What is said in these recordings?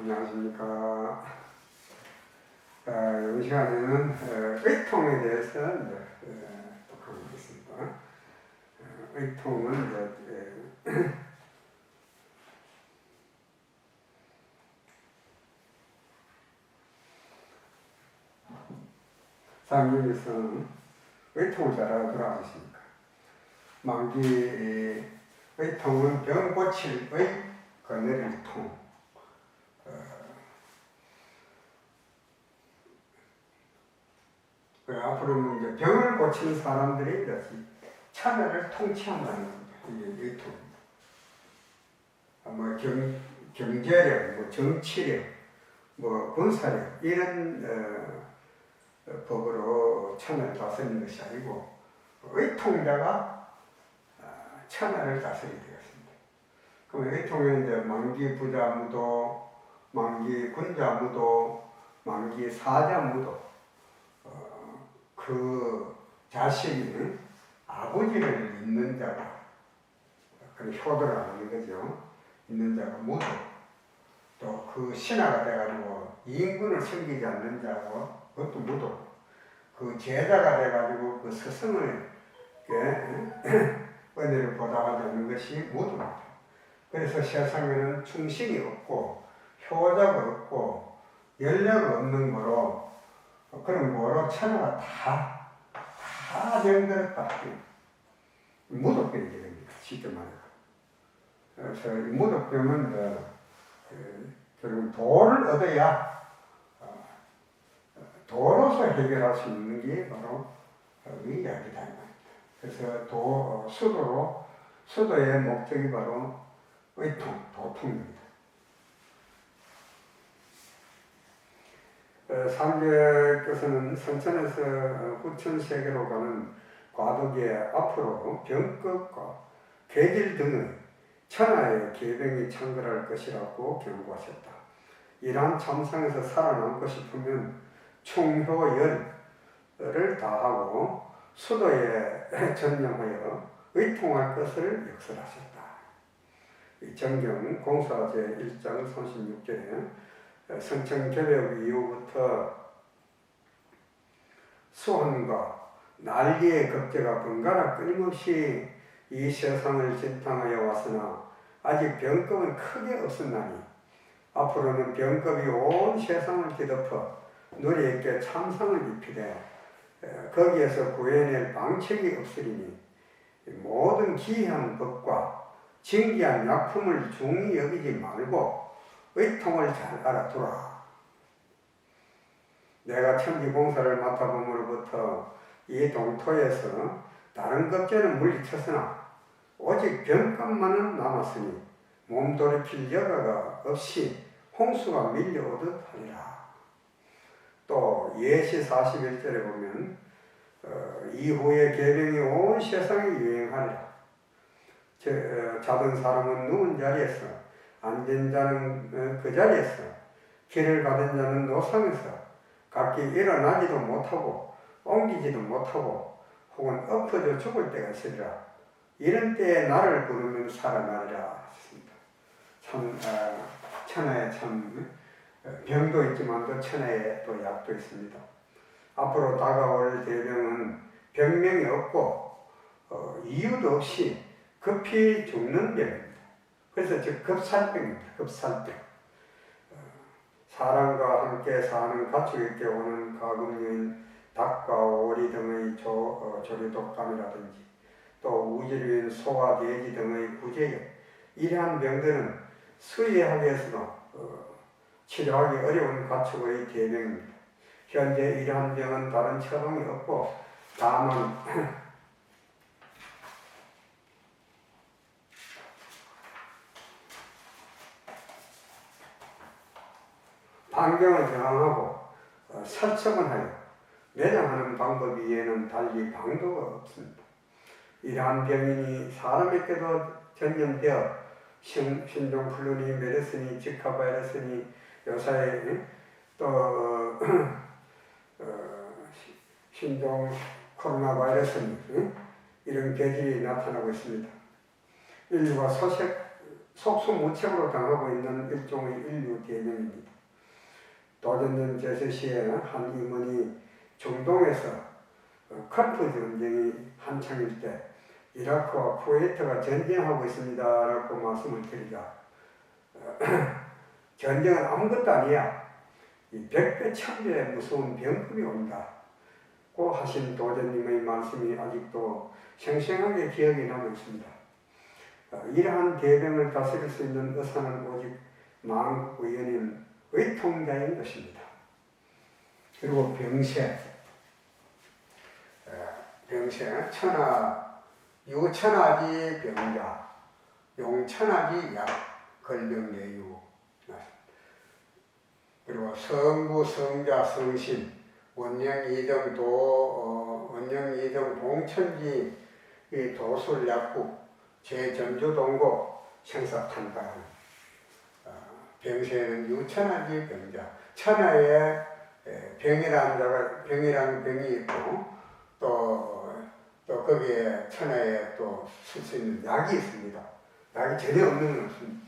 안녕하십니까. 이 시간에는 의통에 대해서 독학하겠습니다. 의통은 상중에서는 의통을 잘 알아두라하십니까. 만기 의통은 병 고칠의 거느릴 통. 앞으로는 이제 병을 고치는 사람들이 이제 참여를 통치한다는 겁니다. 이게 의통입니다. 경제력, 정치력, 군사력 이런 법으로 천하를 다스리는 것이 아니고 의통자가 천하를 다스리게 되었습니다. 그럼 의통에는 이제 만기 부자무도, 만기 군자무도, 만기 사자무도 그 자식이 아버지를 잇는 자가 그 효도를 하는 거죠. 잇는 자가 무도, 또 그 신하가 돼가지고 임금을 섬기지 않는 자고 그것도 무도, 그 제자가 돼가지고 그 스승을 은혜를 보답하지 않는 것이 무도입니다. 그래서 세상에는 충신이 없고 효자가 없고 연례가 없는 거로 그런 거로 천하가 다 병들었다. 무도병이 됩니다. 쉽게 말해서. 그래서 이 무도병은 결국 도를 얻어야 도로서 해결할 수 있는 게 바로 이 이야기다. 그래서 수도의 목적이 바로 의통, 도통입니다. 상계께서는 선천에서 후천세계로 가는 과도기에 앞으로 병급과 괴질 등의 천하의 계병이 창궐할 것이라고 경고하셨다. 이러한 참상에서 살아남고 싶으면 충효열을 다하고 수도에 전념하여 의통할 것을 역설하셨다. 정경 공사 제1장 36절에 성천개벽 이후부터 수환과 난리의 급제가 번갈아 끊임없이 이 세상을 진탕하여 왔으나 아직 병급은 크게 없었나니 앞으로는 병급이 온 세상을 뒤덮어 누리 있게 참상을 입히되 거기에서 구해낼 방책이 없으리니 모든 기이한 법과 진기한 약품을 중히 여기지 말고 의통을 잘 알아두라. 내가 천지공사를 맡아봄으로부터 이 동토에서 다른 급제는 물리쳤으나 오직 병값만은 남았으니 몸돌이킬 여가가 없이 홍수가 밀려오듯 하리라. 또 예시 41절에 보면 이후에 계병이 온 세상에 유행하리라. 자던 사람은 누운 자리에서, 앉은 자는 그 자리에서, 길을 가던 자는 노상에서 각기 일어나지도 못하고 옮기지도 못하고 혹은 엎어져 죽을 때가 있으리라. 이런 때에 나를 부르면 살아나리라 했습니다. 참 천하에 참 병도 있지만 또 천하에 또 약도 있습니다. 앞으로 다가올 대병은 병명이 없고 이유도 없이 급히 죽는 병입니다. 그래서 즉 급살병입니다. 급살병. 사람과 함께 사는 가축에게 오는 가금류인 닭과 오리 등의 조류독감이라든지 또 우지류인 소와 돼지 등의 구제역, 이러한 병들은 수의하기 위해서도 치료하기 어려운 가축의 대병입니다. 현재 이러한 병은 다른 처방이 없고 다만 반경을 저항하고 살처분 하여 매장하는 방법 이외에는 달리 방도가 없습니다. 이러한 병인이 사람에게도 전염되어 신종플루니, 메르스니, 지카 바이러스니, 요사이 또 신종 코로나 바이러스니 이런 계질이 나타나고 있습니다. 인류가 속수무책으로 당하고 있는 일종의 인류 대명입니다. 도전전 제서시에 한 임원이 중동에서 커프 전쟁이 한창일 때 이라크와 쿠웨이트가 전쟁하고 있습니다 라고 말씀을 드리자 전쟁은 아무것도 아니야. 이 100배, 1000배 무서운 병급이 온다. 고 하신 도전님의 말씀이 아직도 생생하게 기억에 남아 있습니다. 이러한 대병을 다스릴 수 있는 의사는 오직 망국의원인 의통자인 것입니다. 그리고 병세, 유천하지 병자, 용천하지 약, 걸병내유. 그리고 성부, 성자, 성신, 원령이정 동천지 도술 약국, 제전주동고 생사탄다. 병세는 유천하지 병자. 천하에 병이라는 병이 있고 또 거기에 천하에 또 쓸 수 있는 약이 있습니다. 약이 전혀 없는 건 없습니다.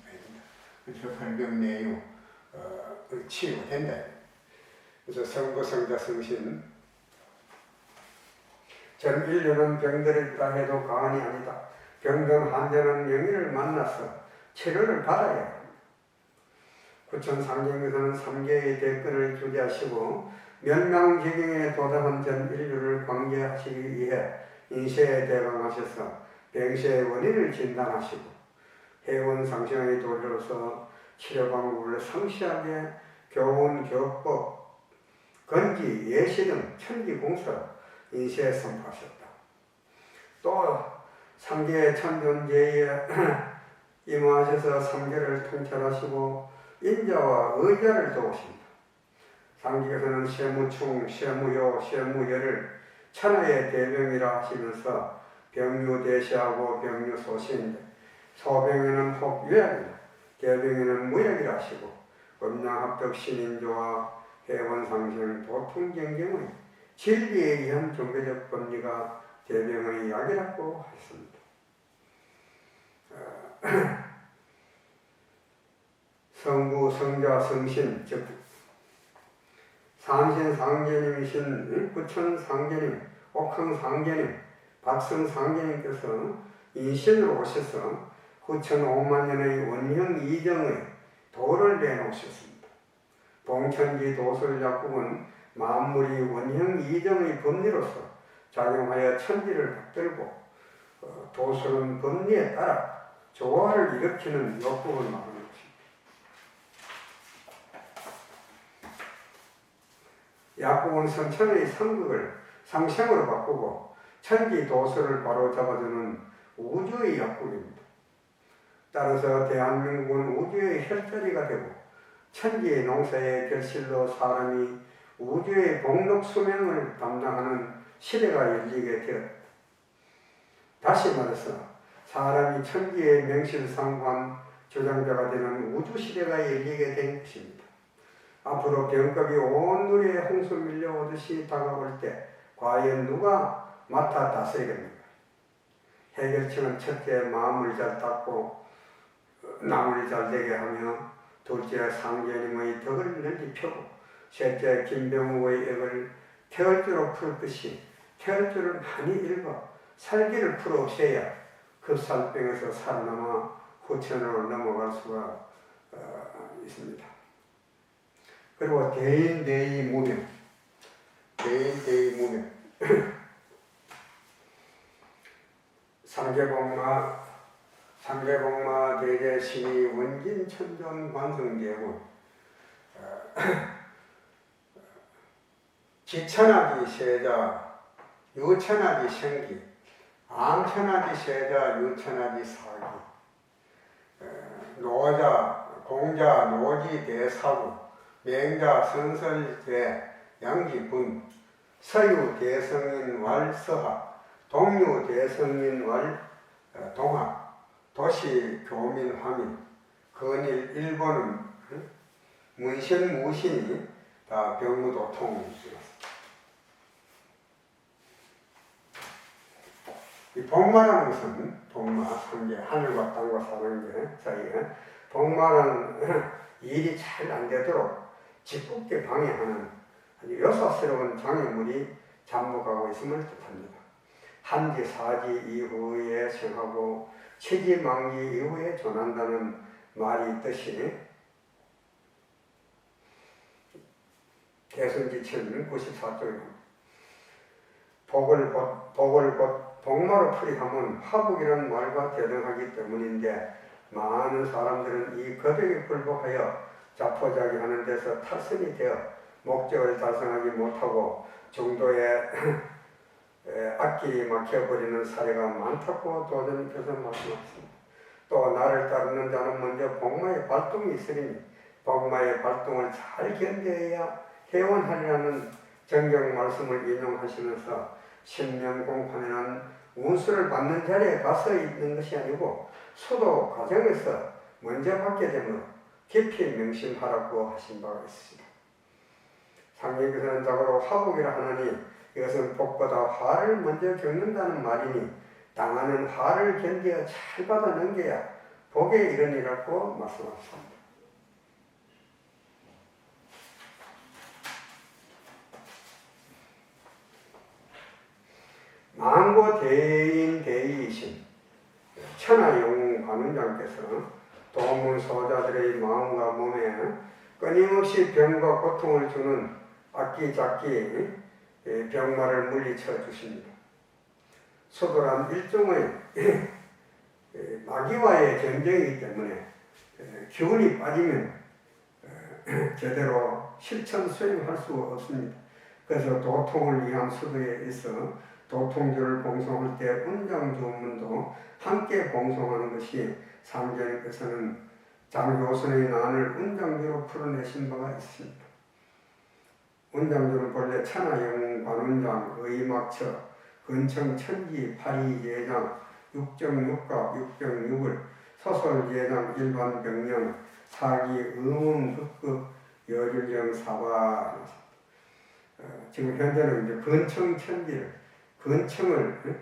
그래서 걸병내유 치유가 된다. 그래서 성부, 성자, 성신 전 인류는 병들을 있다 해도 과언이 아니다. 병든 환자는 명의를 만나서 치료를 받아야 합니다. 구천상경에서는 3개의 대권을 주재하시고 멸망지경에 도달한 전 인류를 관계하시기 위해 인세에 대강하셔서 병세의 원인을 진단하시고 해원상생의 도리로서 치료 방법을 상세하게 교훈, 교법, 건지, 예시 등 천기공서로 인세에 선포하셨다. 또 3개의 천존제에 임하셔서 3개를 통찰하시고 인자와 의자를 도우십니다. 상기에서는 세무충, 세무요, 세무열을 천하의 대병이라 하시면서 병유대시하고 병유소신인데 소병에는 혹 유약이나 대병에는 무약이라 하시고 음양합덕 신인조와 해원상생 도통경경의 진리에 의한 종교적 법리가 대병의 약이라고 했습니다. 성부, 성자, 성신, 즉 산신상계님이신 구천상계님, 옥황상계님, 박성상계님께서 인신으로 오셔서 후천 5만 년의 원형 이정의 도를 내놓으셨습니다. 봉천지 도술약국은 만물이 원형 이정의 법리로서 작용하여 천지를 받들고 도술은 법리에 따라 조화를 일으키는 역법을 말하는 것입니다. 약국은 선천의 상극을 상생으로 바꾸고 천지 도술을 바로 잡아주는 우주의 약국입니다. 따라서 대한민국은 우주의 혈자리가 되고 천지의 농사의 결실로 사람이 우주의 복록 수명을 담당하는 시대가 열리게 되었다. 다시 말해서 사람이 천지의 명실상부한 조장자가 되는 우주시대가 열리게 된 것입니다. 앞으로 병겁이 온 누리에 홍수 밀려오듯이 다가올 때 과연 누가 맡아 다스리겠는가? 해결책은 첫째 마음을 잘 닦고 나무를 잘 되게 하며 둘째 상계님의 덕을 널리 펴고 셋째 김병우의 액을 태열주로 풀듯이 태열주를 많이 읽어 살기를 풀어오셔야 급살병에서 살아남아 후천으로 넘어갈 수가 있습니다. 그리고 대인대의 무명, 대인대의 무명. 상계복마 대제신이 원진천존 관성제군 지천하기 세자 유천하기 생기 암천하기 세자 유천하기 사기 노자 공자 노지 대사구 맹자 선설대 양지군 서유 대성인 왈서하 동유 대성인 왈 동학 도시 교민 화민 건일 일본은 문신 무신이 다 병무도 통일이었습니다. 이 복마라는 것은 복마, 상계, 하늘과 땅과 사는 게 사이에 복마는 일이 잘 안 되도록 짓궂게 방해하는 아주 요사스러운 장애물이 잠복하고 있음을 뜻합니다. 한지, 사지 이후에 생하고 치지, 망지 이후에 존한다는 말이 있듯이 개성지천 94쪽에 복을 곧 복마로 풀이하면 화복이라는 말과 대등하기 때문인데 많은 사람들은 이 거백에 굴복하여 자포자기하는 데서 탈선이 되어 목적을 달성하지 못하고 중도에 앞길이 막혀버리는 사례가 많다고 도전께서 말씀하셨습니다. 또 나를 따르는 자는 먼저 복마의 발동이 있으니 복마의 발동을 잘 견뎌야 회원하리라는 정경 말씀을 인용하시면서 신명공판에는 운수를 받는 자리에 가서 있는 것이 아니고 수도 과정에서 먼저 받게 되므로 깊이 명심하라고 하신 바가 있습니다. 상계에서는 자고로 화복이라 하느니 이것은 복보다 화를 먼저 겪는다는 말이니 당하는 화를 견디어 잘 받아 넘겨야 복에 이르니라고 말씀하셨습니다. 망고 대인 대이이신 천하영웅 관운장께서 도문소자들의 마음과 몸에 끊임없이 병과 고통을 주는 악기잡기 병마를 물리쳐 주십니다. 수도란 일종의 마귀와의 전쟁이기 때문에 기운이 빠지면 제대로 실천 수행할 수 없습니다. 그래서 도통을 위한 수도에 있어 도통주를 봉송할 때 운장주문도 함께 봉송하는 것이 상제님께서는 장효선의 난을 운장주로 풀어내신 바가 있습니다. 운장주는 본래 천하영웅 관운장, 의막처, 근청천지, 파리예장, 육정육갑, 육정육을, 소설예장, 일반병령, 사기, 의문극급, 여율령, 사바. 지금 현재는 이제 근청천지를, 근청을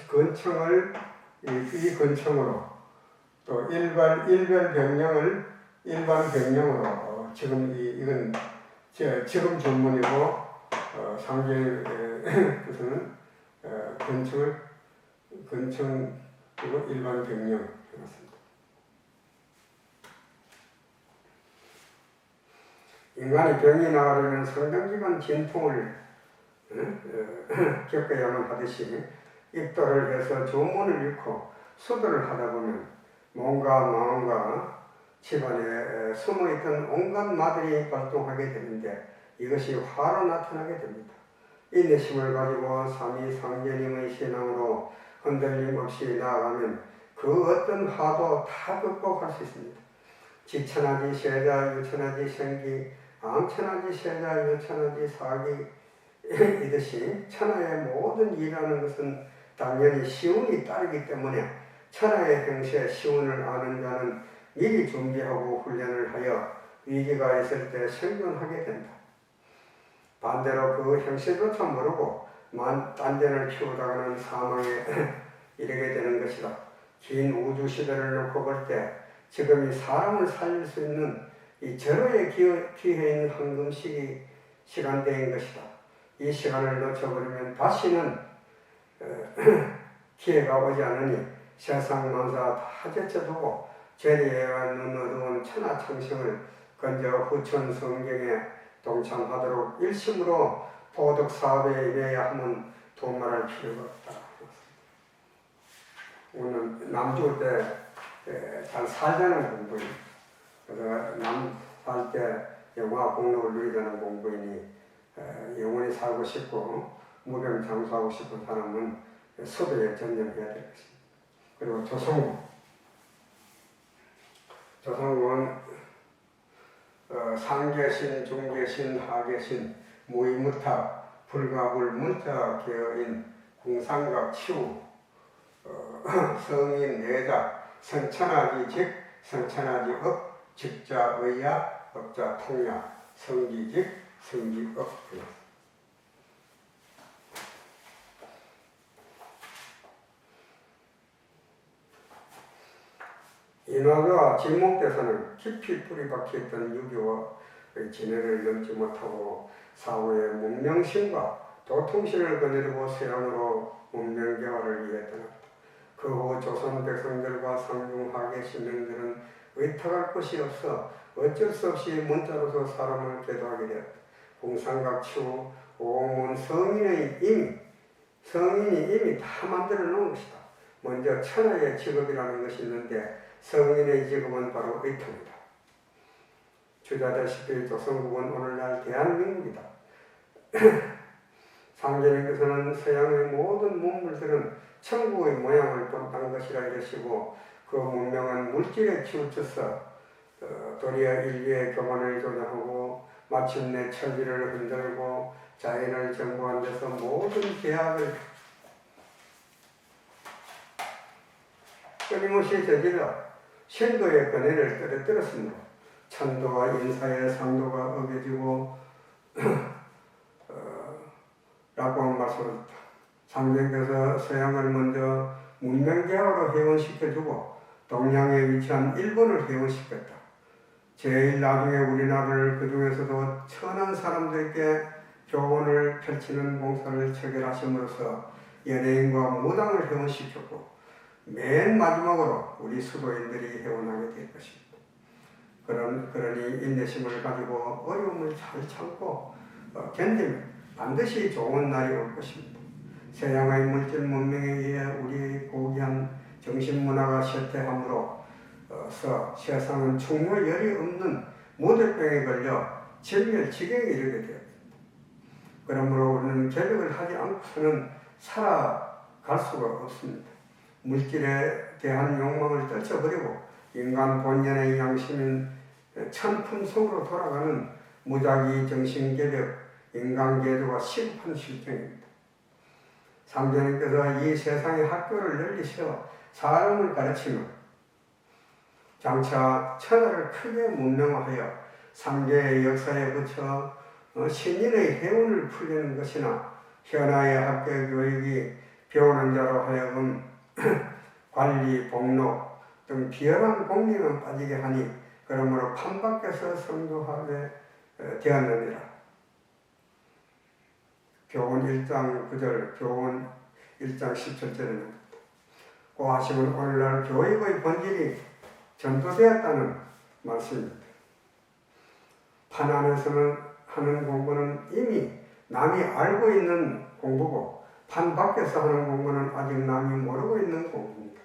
근청을 이 근청으로 또 일별병령을 일반병령으로 지금 이건 지금 전문이고 상계에서는 근청 그리고 일반병령 해놨습니다. 인간이 병이 나으려면 상당기간 진통을 겪어야만 하듯이 입도를 해서 조문을 잃고 수도를 하다 보면 몸과 마음과 집안에 숨어있던 온갖 마들이 발동하게 되는데 이것이 화로 나타나게 됩니다. 인내심을 가지고 삼위상제님의 신앙으로 흔들림 없이 나아가면 그 어떤 화도 다 극복할 수 있습니다. 지천하지 세자 유천하지 생기 암천하지 세자 유천하지 사기 이듯이 천하의 모든 일이라는 것은 당연히 시운이 따르기 때문에 천하의 행세 시운을 아는 자는 미리 준비하고 훈련을 하여 위기가 있을 때 생존하게 된다. 반대로 그 행세조차 모르고 딴전을 피우다가는 사망에 이르게 되는 것이다. 긴 우주 시대를 놓고 볼 때 지금이 사람을 살릴 수 있는 이 절호의 기회인 황금 시간대인 것이다. 이 시간을 놓쳐버리면 다시는 기회가 오지 않으니 세상 만사 다 제쳐두고 죄리에와 눈 어두운 천하창생을 건져 후천 성경에 동참하도록 일심으로 도덕 사업에 임해야 하면 도말할 필요가 없다. 오늘 남 죽을 때 잘 살자는 공부인, 그래서 남 살 때 영화 공로를 누리자는 공부인이 영원히 살고 싶고 무병장수하고 싶은 사람은 수도에 전념해야 될 것입니다. 그리고 조상국은 상계신, 중계신, 하계신, 무의무탁, 불가불, 문자계어인, 궁상각, 치우, 성인, 내자, 성천하지 직, 성천하지 업, 직자 의야, 업자 통야, 성기직, 성기업. 인화가 진목대사는 깊이 뿌리 박혀있던 유교와 진해를 넘지 못하고 사후에 문명신과 도통신을 거느리고 서양으로 문명개화를 위해 떠났다. 그 후 조선 백성들과 상중하계 신명들은 의탁할 곳이 없어 어쩔 수 없이 문자로서 사람을 계도하게 되었다. 공상각 치우 오문 성인이 이미 다 만들어 놓은 것이다. 먼저 천하의 직업이라는 것이 있는데 성인의 직업은 바로 의통이다. 주자다시피 조선국은 오늘날 대한민국이다. 상제님께서는 서양의 모든 문물들은 천국의 모양을 본딴 것이라 이러시고 그 문명은 물질에 치우쳐서 도리어 인류의 교만을 조장하고 마침내 천지를 흔들고 자연을 정복한 데서 모든 계약을 끊임없이 저질러 신도의 권위를 떨어뜨렸으므로 천도와 인사의 상도가 어겨지고 라고 말씀하셨다. 상경께서 서양을 먼저 문명개화로 회원시켜주고 동양에 위치한 일본을 회원시켰다. 제일 나중에 우리나라를 그 중에서도 천한 사람들에게 교훈을 펼치는 공사를 체결하심으로써 연예인과 무당을 회원시켰고 맨 마지막으로 우리 수도인들이 회원하게 될 것입니다. 그러니 인내심을 가지고 어려움을 잘 참고 견디면 반드시 좋은 날이 올 것입니다. 서양의 물질 문명에 의해 우리 고귀한 정신문화가 쇠퇴함으로써 세상은 충혈열이 없는 모대병에 걸려 절멸지경에 이르게 되었습니다. 그러므로 우리는 개벽을 하지 않고서는 살아갈 수가 없습니다. 물질에 대한 욕망을 떨쳐버리고 인간 본연의 양심인 천품성으로 돌아가는 무작위 정신개벽, 인간계도가 시급한 실정입니다. 상제님께서 이 세상의 학교를 열리셔 사람을 가르치며 장차 천하를 크게 문명화하여 삼계의 역사에 붙여 신인의 해운을 풀리는 것이나 현아의 학교 교육이 배우는 자로 하여금 관리, 복록 등 비열한 공리만 빠지게 하니 그러므로 판밖에서 성도하게 되었느니라. 교훈 1장 9절, 교훈 1장 17절입니다. 고하심은 오늘날 교육의 본질이 전도되었다는 말씀입니다. 판 안에서는 하는 공부는 이미 남이 알고 있는 공부고 판 밖에서 하는 공부는 아직 남이 모르고 있는 공부입니다.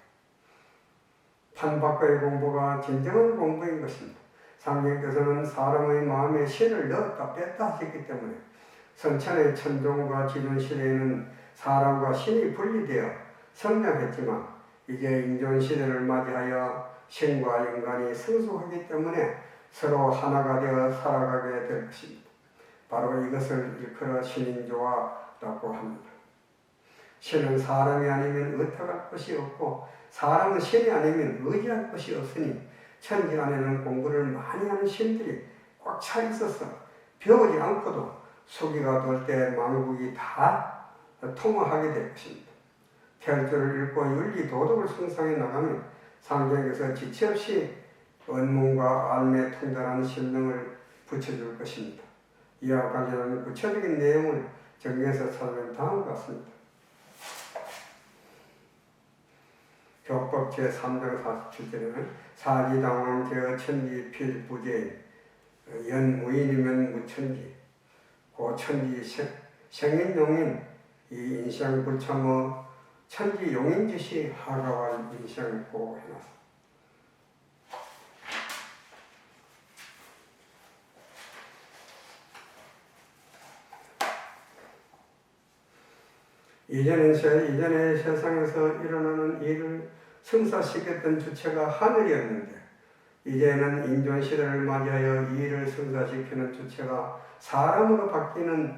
판 밖의 공부가 진정한 공부인 것입니다. 상경께서는 사람의 마음에 신을 넣었다 뺐다 하셨기 때문에 선천의 천종과 지존 시대에는 사람과 신이 분리되어 성장했지만 이제 인존 시대를 맞이하여 신과 인간이 성숙하기 때문에 서로 하나가 되어 살아가게 될 것입니다. 바로 이것을 일컬어 신인조화라고 합니다. 신은 사람이 아니면 의탁할 것이 없고 사람은 신이 아니면 의지할 것이 없으니 천지 안에는 공부를 많이 하는 신들이 꽉 차 있어서 배우지 않고도 수기가 돌 때 만국이 다 통화하게 될 것입니다. 태열조를 읽고 윤리 도덕을 성상해 나가면 상경에서 지체 없이 언문과 알매 통달한 신명을 붙여줄 것입니다. 이와 관련한 구체적인 내용을 정리해서 설명 다음과 같습니다. 교법 제3장 47절에는 사지당왕 제어 천지 필부재인 연무인이면 무천지 고천지 생인용인 이 인생불참의 천지 용인짓이 하가와 인생고 해놨습니다. 이전의 세상에서 일어나는 일을 성사시켰던 주체가 하늘이었는데 이제는 인존시대를 맞이하여 이 일을 성사시키는 주체가 사람으로 바뀌는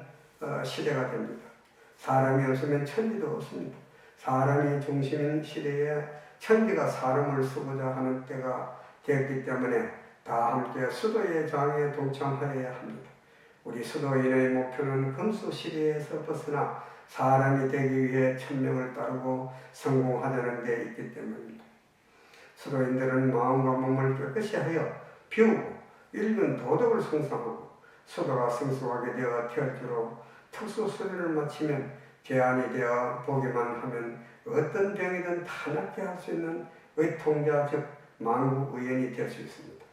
시대가 됩니다. 사람이 없으면 천지도 없습니다. 사람이 중심인 시대에 천지가 사람을 쓰고자 하는 때가 되었기 때문에 다 함께 수도의 장에 동참하여야 합니다. 우리 수도인의 목표는 금수 시대에서 벗어나 사람이 되기 위해 천명을 따르고 성공하자는 데 있기 때문입니다. 수도인들은 마음과 몸을 깨끗이 하여 비우고 읽은 도덕을 성상하고 수도가 성숙하게 되어 태열주로 특수 수련을 마치면 제한이 되어 보기만 하면 어떤 병이든 다 낫게 할 수 있는 의통자 즉 만국의원이 될 수 있습니다.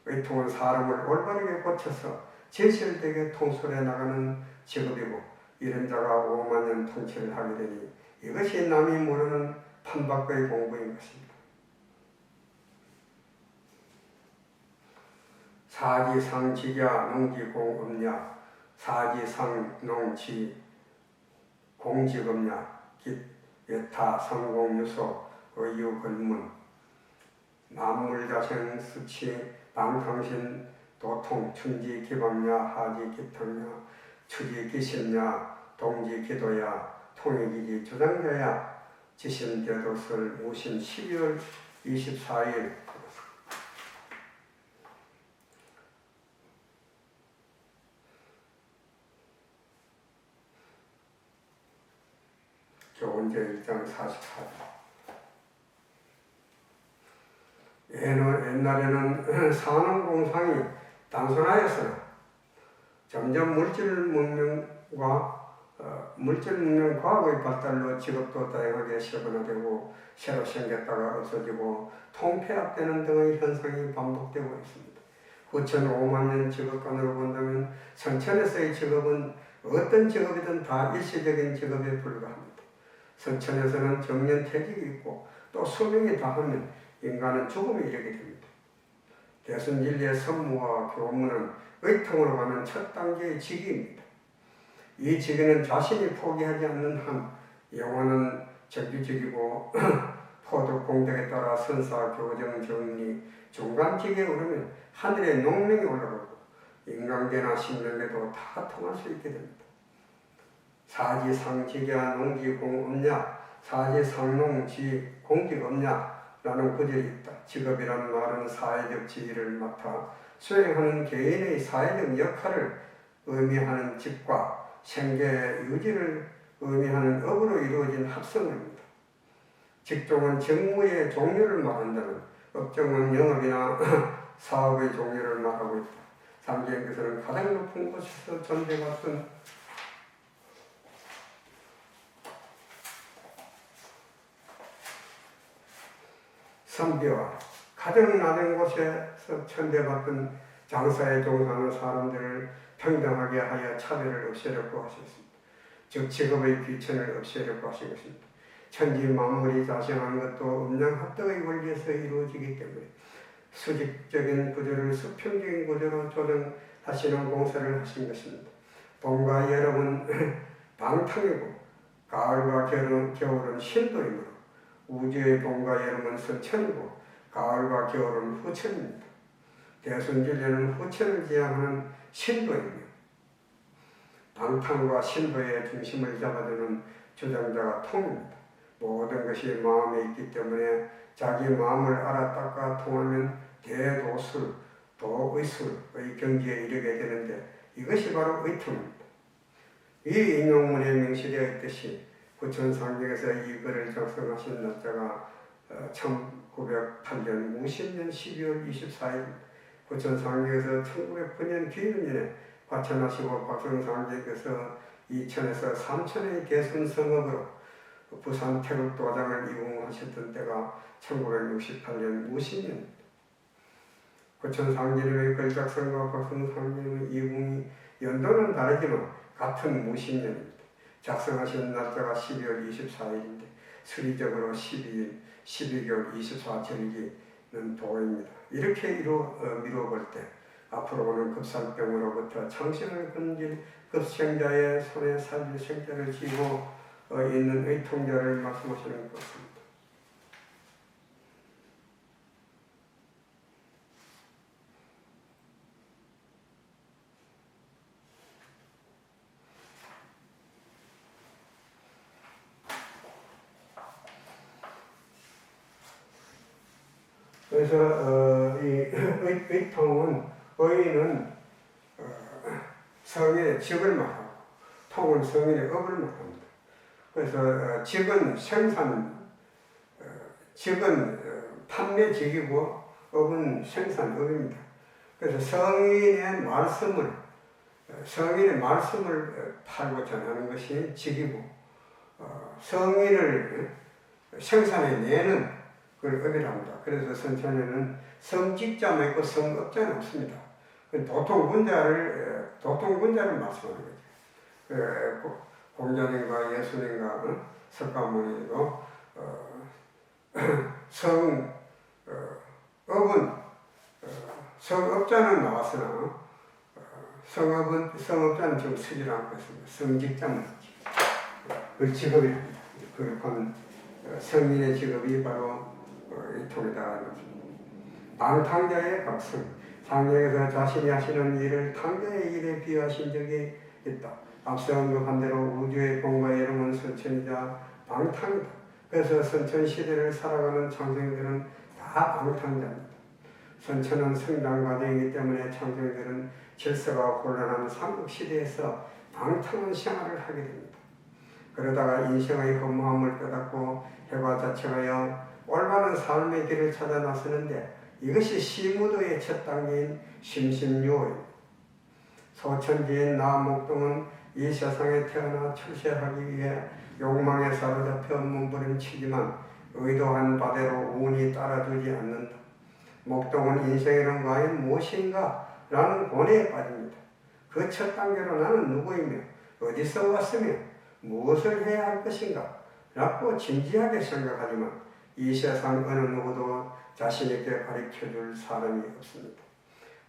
의통은 사람을 올바르게 고쳐서 제실되게 통솔해 나가는 직업이고 이런 자가 5만 년 통치를 하게 되니 이것이 남이 모르는 판박의 공부인 것입니다. 사지상지야 농지공업냐 사지상농지 공직업냐 기타 성공유소 의유근문 남물자생 수치 방탕신 도통 춘지기방냐 하지기탕냐 추지기심냐 동지기도야 통일기지 주장자야 지심대도설 무신 12월 24일 교훈제 1장 44절 옛날에는 산업공상이 단순하였으나 점점 물질 문명 과학의 발달로 직업도 다양하게 세분화되고 새로 생겼다가 없어지고 통폐합되는 등의 현상이 반복되고 있습니다. 후천 5만 년 직업관으로 본다면 선천에서의 직업은 어떤 직업이든 다 일시적인 직업에 불과합니다. 선천에서는 정년퇴직이 있고 또 수명이 다하면 인간은 죽음에 이르게 됩니다. 대순진리의 선무와 교문은 의통으로 가는 첫 단계의 직위입니다. 이 직위는 자신이 포기하지 않는 한 영혼은 정규직이고 포득 공덕에 따라 선사, 교정, 정리, 중간직에 오르면 하늘의 농명이 올라가고 인간계나 신명계도 다 통할 수 있게 됩니다. 사지상직야 농지공업냐 사지상농지 공직업냐 라는 구절이 있다. 직업이란 말은 사회적 지위를 맡아 수행하는 개인의 사회적 역할을 의미하는 직과 생계의 유지를 의미하는 업으로 이루어진 합성어입니다. 직종은 직무의 종류를 말한다면 업종은 영업이나 사업의 종류를 말하고 있다. 삼계에서는 가장 높은 곳에서 존재받던 선비와 가장 낮은 곳에서 천대받던 장사에 종사하는 사람들을 평등하게 하여 차별을 없애려고 하셨습니다. 즉 직업의 귀천을 없애려고 하신 것입니다. 천지 만물이 자생하는 것도 음양합덕의 원리에서 이루어지기 때문에 수직적인 구조를 수평적인 구조로 조정하시는 공사를 하신 것입니다. 봄과 여름은 방탕이고 가을과 겨울은 신도이므로 우주의 봄과 여름은 선천이고 가을과 겨울은 후천입니다. 대순진리는 후천을 지향하는 신도이며 방탕과 신도의 중심을 잡아주는 주장자가 통입니다. 모든 것이 마음에 있기 때문에 자기 마음을 알아닦아 통하면 대도술, 도의술의 경지에 이르게 되는데 이것이 바로 의통입니다. 이 인용문에 명시되어 있듯이 부천상경에서 이 글을 작성하신 날짜가 1908년 무신년 12월 24일 부천상경에서 1909년 기윤년에 과천하시고 박성상경께서 2000에서 3000의 개순성업으로 부산 태극도장을 이공하셨던 때가 1968년 무신년. 부천상경의 글 작성과 박성상경의 이공이 연도는 다르지만 같은 무신년입니다. 작성하신 날짜가 12월 24일인데 수리적으로 12개월 24절기는 도입니다. 이렇게 미뤄볼 때 앞으로는 급살병으로부터 정신을 건질 급생자의 손에 살릴 생자를 쥐고 있는 의통자를 말씀하시는 것 같습니다. 그래서 이 의통은 의는 성의 직을 말하고 통은 성인의 업을 말합니다. 그래서 직은 생산, 직은 판매직이고 업은 생산업입니다. 그래서 성인의 말씀을 팔고 전하는 것이 직이고 성인을 생산해내는 그걸 업이랍니다. 그래서 선천에는 성직자만 있고 성업자는 없습니다. 도통군자를 말씀하는 거죠. 공자님과 예수님과 석가모니도 성업자는 나왔으나 성업자는 지금 쓰지 않고 있습니다. 성직자만 있지. 그 직업입니다. 그런 성인의 직업이 바로 통이다. 방탕자의 각성. 상경에서 자신이 하시는 일을 탕자의 일에 비유하신 적이 있다. 앞서 언급한 대로 우주의 본과의 이름은 선천이자 방탕이다. 그래서 선천시대를 살아가는 창생들은 다 방탕자입니다. 선천은 성장 과정이기 때문에 창생들은 질서가 혼란한 삼국시대에서 방탕한 생활을 하게 됩니다. 그러다가 인생의 허무함을 깨닫고 해과 자체가여 올바른 삶의 길을 찾아 나서는데 이것이 시무도의 첫 단계인 심신유호입니다. 소천지인 나 목동은 이 세상에 태어나 출세하기 위해 욕망에 사로잡혀 몸부림치지만 의도한 바대로 운이 따라주지 않는다. 목동은 인생이란 과연 무엇인가? 라는 고뇌에 빠집니다. 그 첫 단계로 나는 누구이며 어디서 왔으며 무엇을 해야 할 것인가? 라고 진지하게 생각하지만 이 세상 어느 누구도 자신에게 가르쳐줄 사람이 없습니다.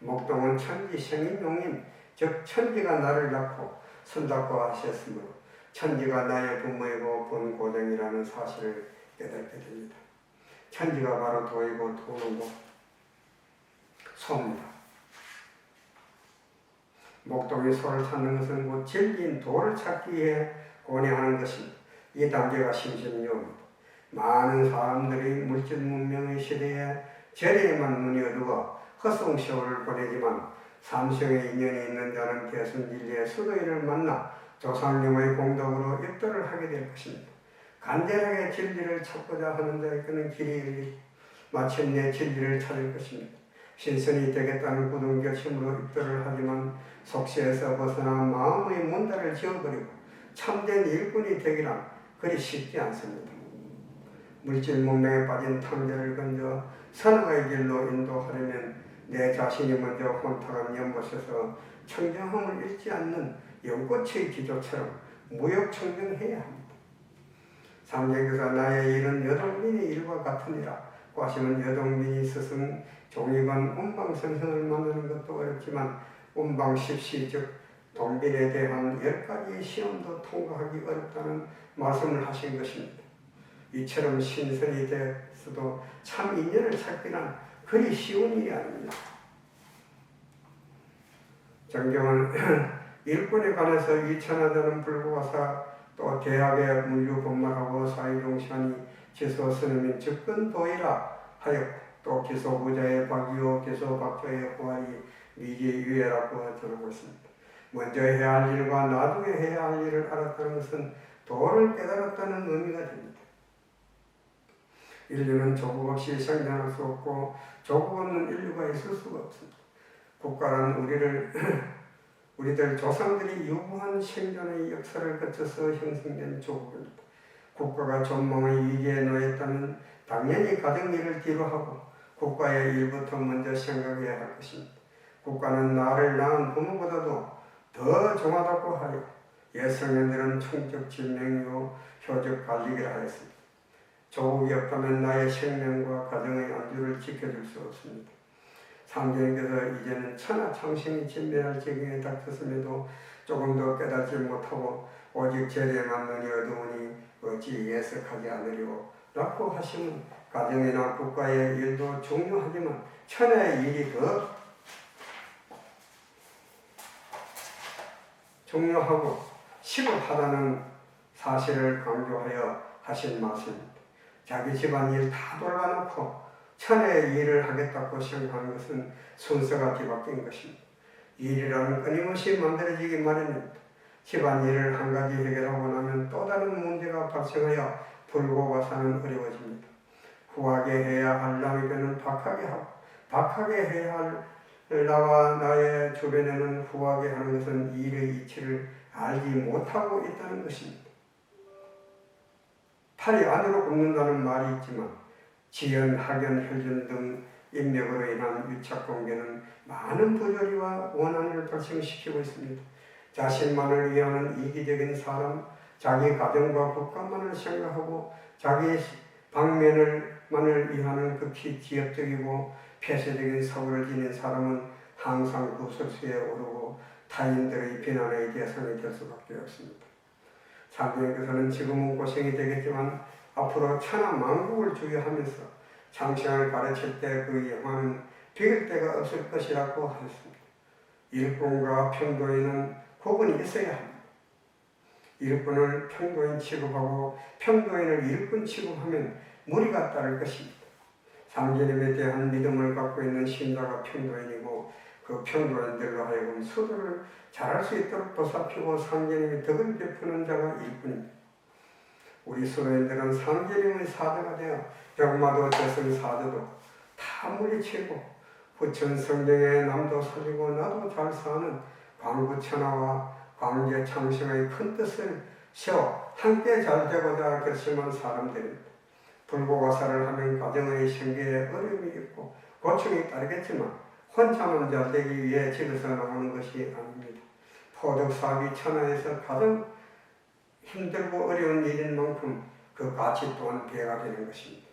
목동은 천지 생인용인, 즉 천지가 나를 낳고 손잡고 하셨으므로 천지가 나의 부모이고 본고장이라는 사실을 깨닫게 됩니다. 천지가 바로 도이고 도는 것, 소입니다. 목동이 소를 찾는 것은 곧 진리인 도를 찾기 위해 고뇌하는 것입니다. 이 단계가 심신유입니다. 많은 사람들이 물질 문명의 시대에 재래에만 눈이 어두워 헛송 세월을 보내지만 삼성의 인연이 있는 자는 대순진리의 수도인을 만나 조상님의 공덕으로 입도를 하게 될 것입니다. 간절하게 진리를 찾고자 하는 자에게는 길이 열리고 마침내 진리를 찾을 것입니다. 신선이 되겠다는 굳은 결심으로 입도를 하지만 속세에서 벗어나 마음의 문다를 지어버리고 참된 일꾼이 되기란 그리 쉽지 않습니다. 물질 문명에 빠진 탕자를 건져 선악의 길로 인도하려면 내 자신이 먼저 혼탁한 연못에서 청정함을 잃지 않는 연꽃의 기조처럼 무역청정해야 합니다. 상경에서 나의 일은 여동민의 일과 같으니라 고 하시면 여동민이 스승 종이관 운방선생을 만나는 것도 어렵지만 운방십시 즉 동빈에 대한 10가지 시험도 통과하기 어렵다는 말씀을 하신 것입니다. 이처럼 신선이 되어서도 참 인연을 찾기란 그리 쉬운 일이 아닙니다. 정경은 일꾼에 관해서 위천하다는 불구가사 또 대학의 물류본말하고 사회종시하니 기소 스님인 접근도이라 하였고 또 기소부자의 박이요 기소박자의 호환이 미지유예라고 전하고 있습니다. 먼저 해야 할 일과 나중에 해야 할 일을 알았다는 것은 도를 깨달았다는 의미가 됩니다. 인류는 조국 없이 생존할 수 없고 조국 없는 인류가 있을 수가 없습니다. 국가란 우리들 조상들이 유구한 생존의 역사를 거쳐서 형성된 조국입니다. 국가가 존망의 위기에 놓였다면 당연히 가정 일을 뒤로하고 국가의 일부터 먼저 생각해야 할 것입니다. 국가는 나를 낳은 부모보다도 더 중하다고 하여 옛 성현들은 총적 진명이요 효적 관리기라 하였습니다. 조국이 없다면 나의 생명과 가정의 안주를 지켜줄 수 없습니다. 상경께서 이제는 천하창생이 진멸할 지경에 닥쳤음에도 조금 더 깨닫지 못하고 오직 재래만 눈이 어두우니 어찌 예석하지 않으리오 라고 하시면 가정이나 국가의 일도 중요하지만 천하의 일이 더 중요하고 시급하다는 사실을 강조하여 하신 말씀입니다. 자기 집안일 다 돌아놓고 천하의 일을 하겠다고 생각하는 것은 순서가 뒤바뀐 것입니다. 일이라는 끊임없이 만들어지기 마련입니다. 집안일을 한 가지 해결하고 나면 또 다른 문제가 발생하여 불고가 사는 어려워집니다. 후하게 해야 할 남의 배는 박하게 하고 박하게 해야 할 나와 나의 주변에는 후하게 하는 것은 일의 이치를 알지 못하고 있다는 것입니다. 팔이 안으로 굽는다는 말이 있지만 지연, 학연, 혈전 등 인맥으로 인한 유착관계는 많은 부조리와 원한을 발생시키고 있습니다. 자신만을 위하는 이기적인 사람, 자기 가정과 국가만을 생각하고 자기 방면을만을 위하는 극히 지엽적이고 폐쇄적인 사고를 지닌 사람은 항상 구설수에 오르고 타인들의 비난의 대상이 될 수밖에 없습니다. 상경께서는 지금은 고생이 되겠지만 앞으로 천하 만국을 주유하면서 장생을 가르칠 때 그 영화는 비길 데가 없을 것이라고 하셨습니다. 일꾼과 평도인은 구분이 있어야 합니다. 일꾼을 평도인 취급하고 평도인을 일꾼 취급하면 무리가 따를 것입니다. 상제님에 대한 믿음을 갖고 있는 신자가 평도인이고 그 평도인들로 하여금 수도를 잘할 수 있도록 보살피고 상제님이 덕을 베푸는 자가 일꾼입니다. 우리 수도인들은 상제님의 사자가 되어 병마도 재성 사자도 다 물리치고 부천 성경에 남도 살리고 나도 잘 사는 광부천하와 광제 창생의 큰 뜻을 세워 함께 잘 되고자 결심한 사람들입니다. 불고가사를 하면 가정의 생계에 어려움이 있고 고충이 따르겠지만 혼자만 잘 되기 위해 집에서 나오는 것이 아닙니다. 포덕사업이 천하에서 가장 힘들고 어려운 일인 만큼 그 가치 또한 배가 되는 것입니다.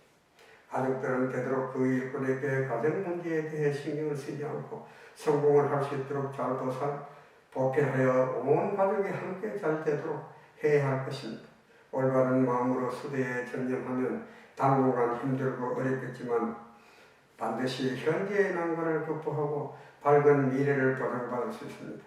가족들은 되도록 그 일꾼에게 가정 문제에 대해 신경을 쓰지 않고 성공을 할 수 있도록 잘 보필하여 온 가족이 함께 잘 되도록 해야 할 것입니다. 올바른 마음으로 수도에 전념하면 당분간 힘들고 어렵겠지만 반드시 현재의 난관을 극복하고 밝은 미래를 보장받을 수 있습니다.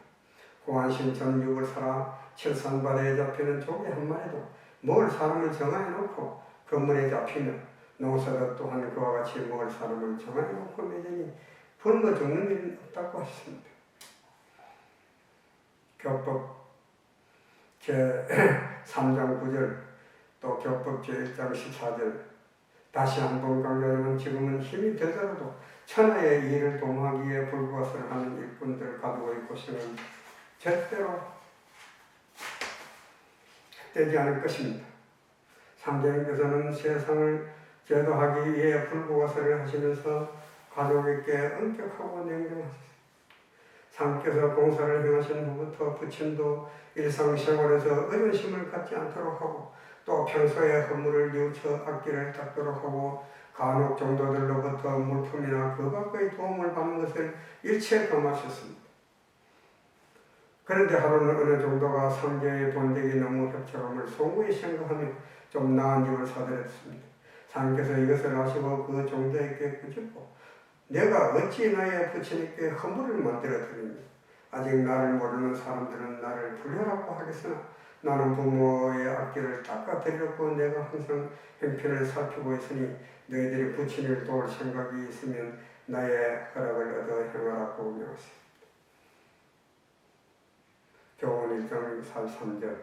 공안신 전육을 살아 칠산바다에 잡히는 조개 한 마리도 먹을 사람을 정해 놓고 건물에 잡히면 농사도 또한 그와 같이 먹을 사람을 정해 놓고 매전이 굶어 죽는 일은 없다고 하셨습니다. 교법 제3장 9절 또 교법 제1장 14절 다시 한번 강조하면 지금은 힘이 되더라도 천하의 일을 도모하기 위해 불구하서를 하는 일꾼들 가두고의 고생은 절대로 되지 않을 것입니다. 상제님께서는 세상을 제도하기 위해 불구가설을 하시면서 가족에게 엄격하고 냉정하셨습니다. 상께서 공사를 행하신 후부터 부친도 일상생활에서 의존심을 갖지 않도록 하고 또 평소에 허물을 뉘우쳐 악기를 닦도록 하고 간혹 정도들로부터 물품이나 그 밖의 도움을 받는 것을 일체 금하셨습니다. 그런데 하루는 어느 정도가 상제의 본색이 너무 협착함을 송구히 생각하며 좀 나은 집을 사들였습니다. 상께서 이것을 아시고 그 종자에게 꾸짖고 내가 어찌 나의 부친에게 허물을 만들어 드리니 아직 나를 모르는 사람들은 나를 불효라고 하겠으나 나는 부모의 앞길을 닦아드렸고 내가 항상 형편을 살피고 있으니 너희들이 부친을 도울 생각이 있으면 나의 허락을 얻어 행하라고 명하셨습니다. 교훈 1장 43절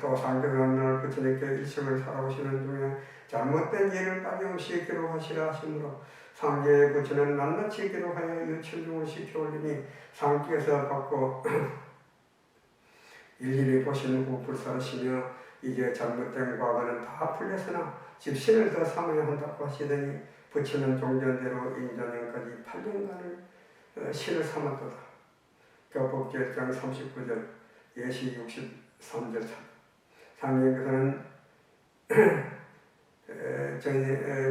또 상대가 어느 날 부친에게 일생을 살아오시는 중에 잘못된 일을 빠짐없이 기록하시라 하시므로 상계의 부친은 낱낱이 기록하여 유천중을 시켜올리니 상께서 받고 일일이 보시는 후 불쌍하시며 이제 잘못된 과거는 다 풀렸으나 집신을 더 삼아야 한다고 하시더니 부친은 종전대로 인자년까지 8년간을 신을 삼았도다. 교법 1장 39절 예시 63절 상계께서는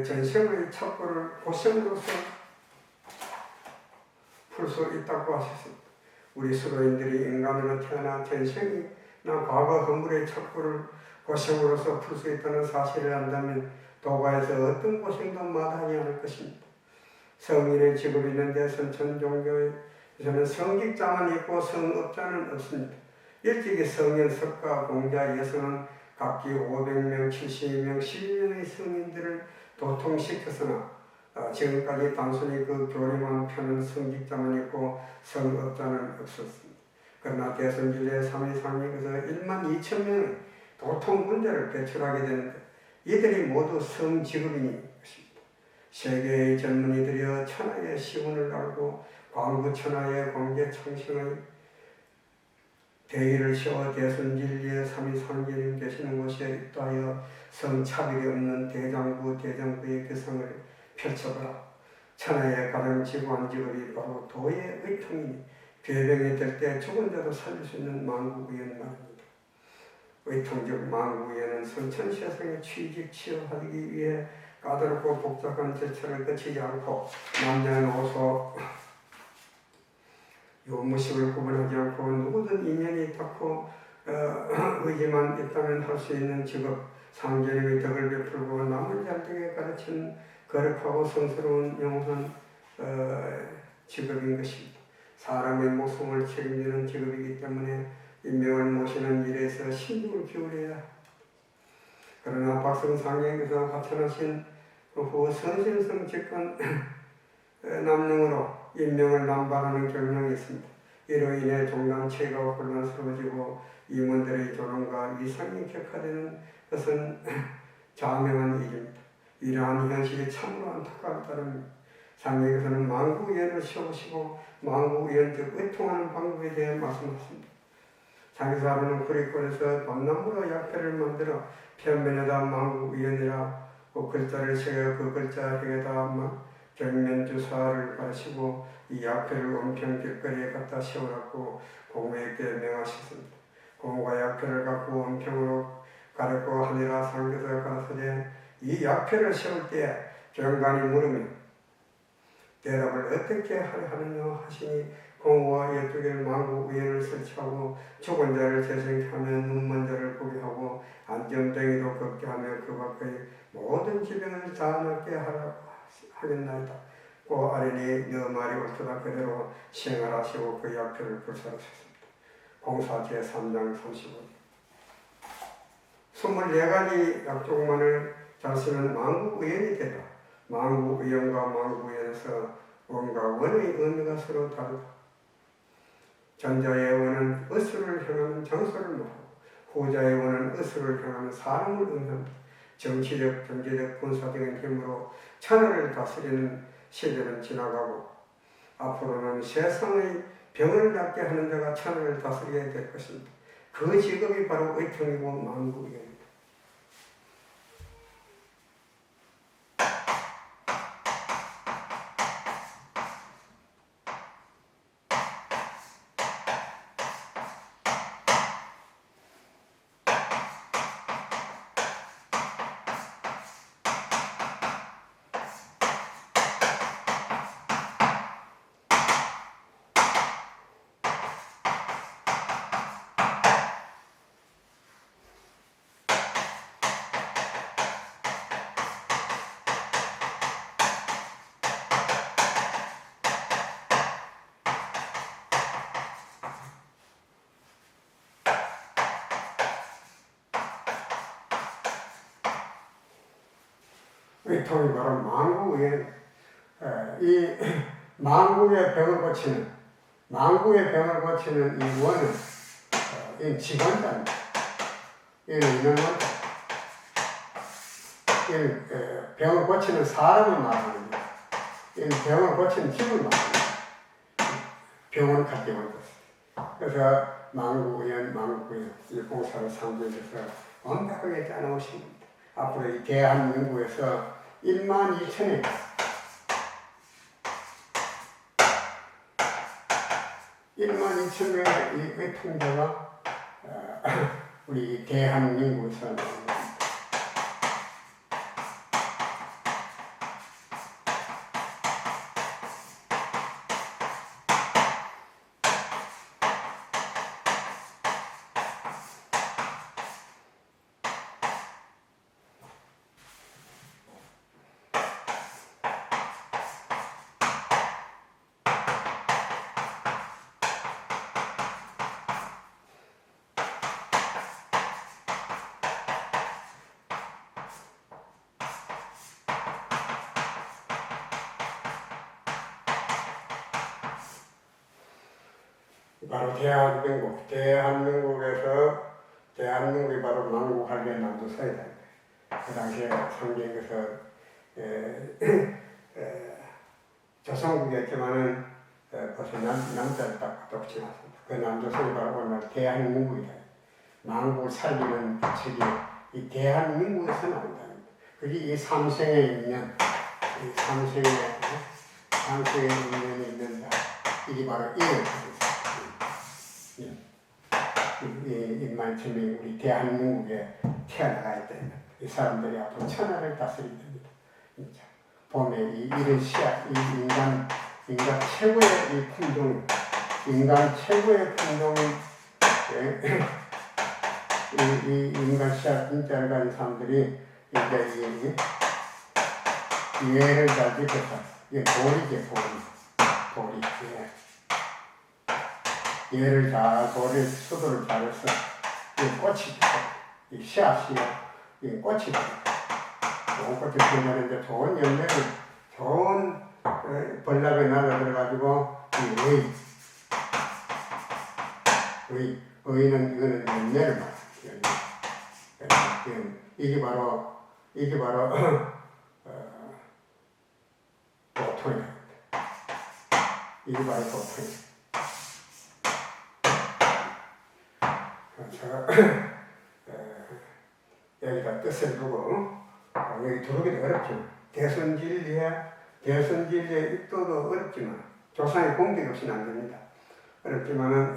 전생의 첩보를 고생으로서 풀 수 있다고 하셨습니다. 우리 수도인들이 인간으로 태어나 전생이나 과거 허물의 첩보를 고생으로서 풀 수 있다는 사실을 안다면 도가에서 어떤 고생도 마다하지 않을 것입니다. 성인의 직업이 있는데 선천 종교에서는 성직자만 있고 성업자는 없습니다. 일찍이 성인, 석가, 공자, 예수는 각기 500명, 70명, 12명의 성인들을 도통시켰으나 지금까지 단순히 그 교리만 펴는 성직자만 있고 성업자는 없었습니다. 그러나 대선진례 3위 상임에서 1만 2천 명의 도통군자를 배출하게 되는데 이들이 모두 성직업인인 것입니다. 세계의 젊은이들이여 천하의 시운을 알고 광부천하의 공개창신의 대의를 세워 대선진리의 3위 상계님 계시는 곳에 입도하여 성차별이 없는 대장부의 개성을 펼쳐보라. 천하의 가장 지고한 직업이 바로 도의 의통이니 괴병이 될 때 죽은 자도 살릴 수 있는 만국의원 말입니다. 의통적 만국의원은 성천세상에 취직, 취업하기 위해 까다롭고 복잡한 절차를 거치지 않고 남녀노소 요무식을 구분하지 않고 누구든 인연이 닿고 의지만 있다면 할 수 있는 직업, 상계님의 덕을 베풀고 남을 잘되게 가르치는 거룩하고 성스러운 영원한 직업인 것입니다. 사람의 목숨을 책임지는 직업이기 때문에 인명을 모시는 일에서 신중을 기울여야 합니다. 그러나 박성상계에서 하천하신 후 선신성 직권 남용으로 인명을 남발하는 경향이 있습니다. 이로 인해 종단체가 혼란스러워지고 임원들의 조롱과 위상이 격화되는 것은 자명한 일입니다. 이러한 현실이 참으로 안타까울 따름입니다. 상계에서는 만국의원을 세우시고 만국의원적 의통하는 방법에 대해 말씀하십니다. 장기사로는 구리골에서 밤나무로 약패를 만들어 편면에다 만국의원이라 글자를 새겨 그 글자에다 경면주사를 가르치고 이 약패를 은평 길거리에 갖다 세우라고 공무에게 명하셨습니다. 공무가 약패를 갖고 은평으로 가르고 하니라 상교사가 가라사대 이 약패를 세울 때 경관이 물으며 대답을 어떻게 하려 하느냐 하시니 공무와 이쪽에 만국의원을 설치하고 죽은 자를 재생케 하며 눈먼 자를 보게 하고 안전뱅이도 걷게 하며 그 밖의 모든 질병을 다 낫게 하겠나이다. 고 아뢰니 너 말이 옳도다. 그대로 시행하시고 그 약표를 불살하셨습니다. 공사 제3장 35절 24가지 약종만을 잘 쓰면 만국의원이 되다. 만국의원과 만국의원에서 원과 원의 의미가 서로 다르다. 전자의 원은 의술을 향하는 장소를 말하고 후자의 원은 의술을 향하는 사람을 의미합니다. 정치적, 경제적, 군사적인 힘으로 천하를 다스리는 시대는 지나가고 앞으로는 세상의 병을 낫게 하는 자가 천하를 다스리게 될 것입니다. 그 직업이 바로 의통이고 만국의원입니다. 의통이 바로 만국의 이 만국의 병을 고치는 이 원은 이 직원자입니다. 이는 있는 원자. 이 병을 고치는 사람을 말하는 거예요. 이 병을 고치는 집을 말합니다. 병원 갖게 만들었어요. 그래서 만국의 이 공사를 상주해서 완벽하게 짜놓으신 겁니다. 앞으로 이 대한민국에서 12,000의 이 의통자가 우리 대한민국에서 나온 겁니다. 바로 대한민국이 바로 만국할배 남조선이다. 그 당시에 상경에서 조선국이었지만은 벌써 남자를 딱 붙여놨습니다. 그 남조선이 바로 오늘 대한민국이다. 만국을 살리는 책이 이 대한민국에서 나온다. 그게 이 삼생에 있는 인연이 있는다. 이게 바로 인만천명이 우리 대한민국에 태어나가야 된다. 이 사람들이 앞으로 천하를 다스리게 됩니다. 진짜. 봄에 이런 씨앗, 인간 최고의 품종, 인간 씨앗 진짜를 가진 사람들이 이제 예를 잘 지켰다. 이게 돌이지, 돌이. 예를 수도를 잘해서 이 꽃이 이 씨앗이 이 꽃이 좋은 꽃이 피우는데 좋은 열매를 좋은 벌락에 날아들어가지고 의는 이거는 열매를 말합니다. 이게 바로 보통입니다. 이게 바로 보통입니다. 여기다 뜻을 두고 여기 들어오기도 어렵지만 대선진리에 입도도 어렵지만 조상의 공격이 없이는 안 됩니다. 어렵지만은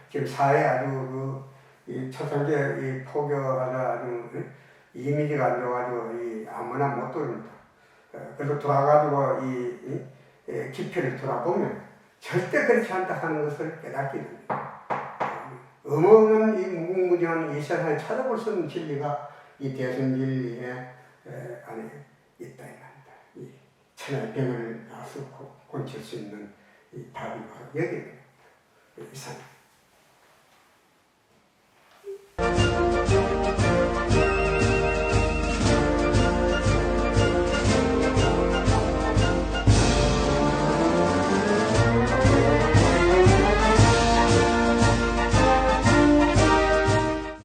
지금 사회 아주 이 초창기에 이 포교하다 아주 이미지가 안 좋아가지고 아무나 못 돌립니다. 그래서 돌아가지고 이 기표를 돌아보면 절대 그렇지 않다 하는 것을 깨닫게 됩니다. 어마어마한 이 무궁무진한 이 세상에 찾아볼 수 없는 진리가 이 대선진리에 안에 있다 이 말입니다. 이 천하의 병을 나서 고칠 수 있는 이 답이 바로 여기입니다. 이상.